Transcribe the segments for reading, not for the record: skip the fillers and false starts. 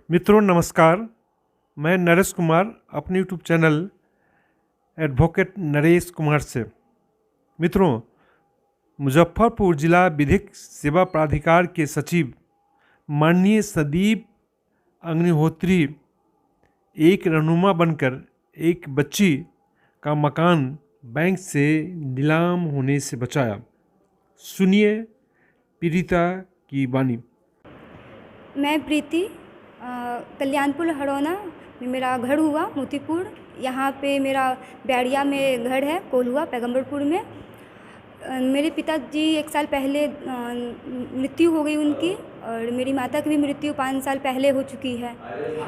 मित्रों नमस्कार, मैं नरेश कुमार अपने YouTube channel advocate Naresh Kumar से। मित्रों, मुजफ्फरपुर जिला विधिक सेवा प्राधिकार के सचिव माननीय संदीप अग्निहोत्री एक रहनुमा बनकर एक बच्ची का मकान बैंक से नीलाम होने से बचाया। सुनिए पीड़िता की वाणी। मैं प्रीति कल्याणपुर हरौना में मेरा घर हुआ, मोतीपुर। यहाँ पे मेरा बैरिया में घर है, कोल्हुआ पैगंबरपुर में। मेरे पिताजी 1 साल पहले मृत्यु हो गई उनकी, और मेरी माता की भी मृत्यु 5 साल पहले हो चुकी है।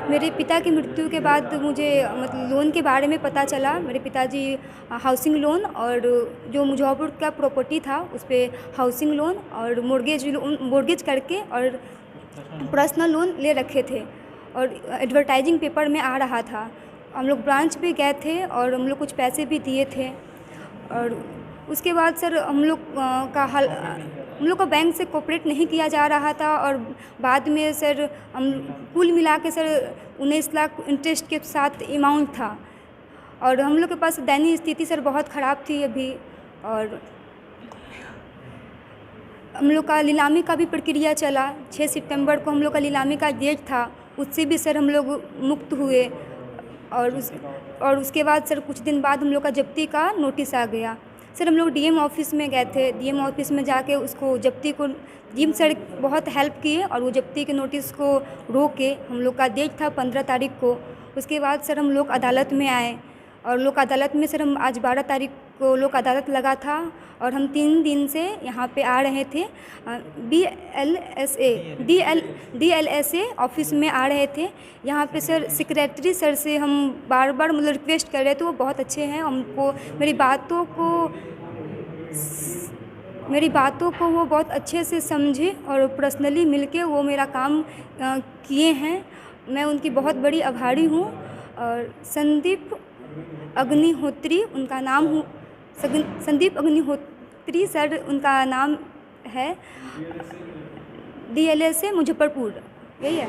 मेरे पिता की मृत्यु के बाद मुझे मतलब लोन के बारे में पता चला। मेरे पिताजी हाउसिंग लोन और जो मुजफ्फरपुर का प्रॉपर्टी था उस पर हाउसिंग लोन और मोर्गेज करके और पर्सनल लोन ले रखे थे, और एडवर्टाइजिंग पेपर में आ रहा था। हम लोग ब्रांच पे गए थे और हम लोग कुछ पैसे भी दिए थे। और उसके बाद सर हम लोग का बैंक से कोऑपरेट नहीं किया जा रहा था, और बाद में सर हम कुल मिला के सर 19 लाख इंटरेस्ट के साथ अमाउंट था। और हम लोग के पास दैनिक स्थिति सर बहुत ख़राब थी अभी। और हम लोग का नीलामी का भी प्रक्रिया चला। 6 सितंबर को हम लोग का नीलामी का डेट था, उससे भी सर हम लोग मुक्त हुए। और उसके बाद सर कुछ दिन बाद हम लोग का जब्ती का नोटिस आ गया। सर हम लोग डीएम ऑफिस में गए थे। डीएम ऑफिस में जाके उसको जब्ती को डीएम सर बहुत हेल्प किए, और वो जब्ती के नोटिस को रोक के हम लोग का डेट था 15 तारीख को। उसके बाद सर हम लोग अदालत में आए, और लोक अदालत में सर हम आज 12 तारीख को लोक अदालत लगा था, और हम 3 दिन से यहाँ पे आ रहे थे। DLSA ऑफिस में आ रहे थे। यहाँ पे सर सेक्रेटरी सर से हम बार बार मतलब रिक्वेस्ट कर रहे थे। वो बहुत अच्छे हैं, हमको मेरी बातों को वो बहुत अच्छे से समझे, और पर्सनली मिलके वो मेरा काम किए हैं। मैं उनकी बहुत बड़ी आभारी हूँ। और संदीप अग्निहोत्री उनका नाम हो, संदीप अग्निहोत्री सर उनका नाम है। DLSA मुजफ्फरपुर, यही है।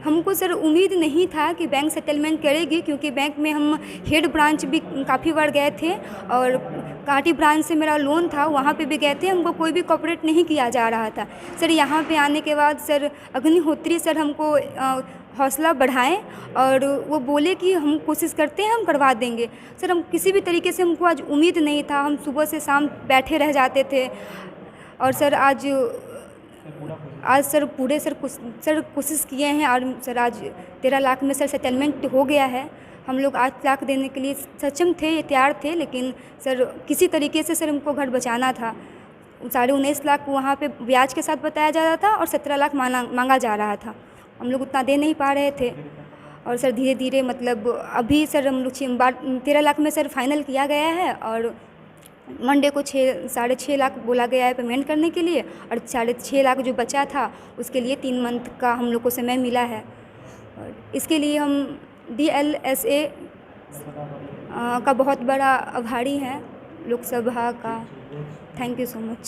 हमको सर उम्मीद नहीं था कि बैंक सेटलमेंट करेगी, क्योंकि बैंक में हम हेड ब्रांच भी काफ़ी बार गए थे, और काटी ब्रांच से मेरा लोन था वहाँ पे भी गए थे। हमको कोई भी कोऑपरेट नहीं किया जा रहा था। सर यहाँ पे आने के बाद सर अग्निहोत्री सर हमको हौसला बढ़ाएं, और वो बोले कि हम कोशिश करते हैं, हम करवा देंगे। सर हम किसी भी तरीके से, हमको आज उम्मीद नहीं था। हम सुबह से शाम बैठे रह जाते थे, और सर आज सर पूरे सर कोशिश किए हैं, और सर आज 13 लाख में सर सेटलमेंट हो गया है। हम लोग 8 लाख देने के लिए सक्षम थे, तैयार थे, लेकिन सर किसी तरीके से सर हमको घर बचाना था। 19.5 लाख वहाँ पे ब्याज के साथ बताया जा रहा था, और 17 लाख मांगा जा रहा था। हम लोग उतना दे नहीं पा रहे थे। और सर धीरे धीरे मतलब अभी सर हम लोग 13 लाख में सर फाइनल किया गया है, और मंडे को 6.5 लाख बोला गया है पेमेंट करने के लिए, और 6.5 लाख जो बचा था उसके लिए 3 मंथ का हम लोग को समय मिला है। और इसके लिए हम DLSA का बहुत बड़ा आभारी हैं, लोकसभा का। Thank you so much.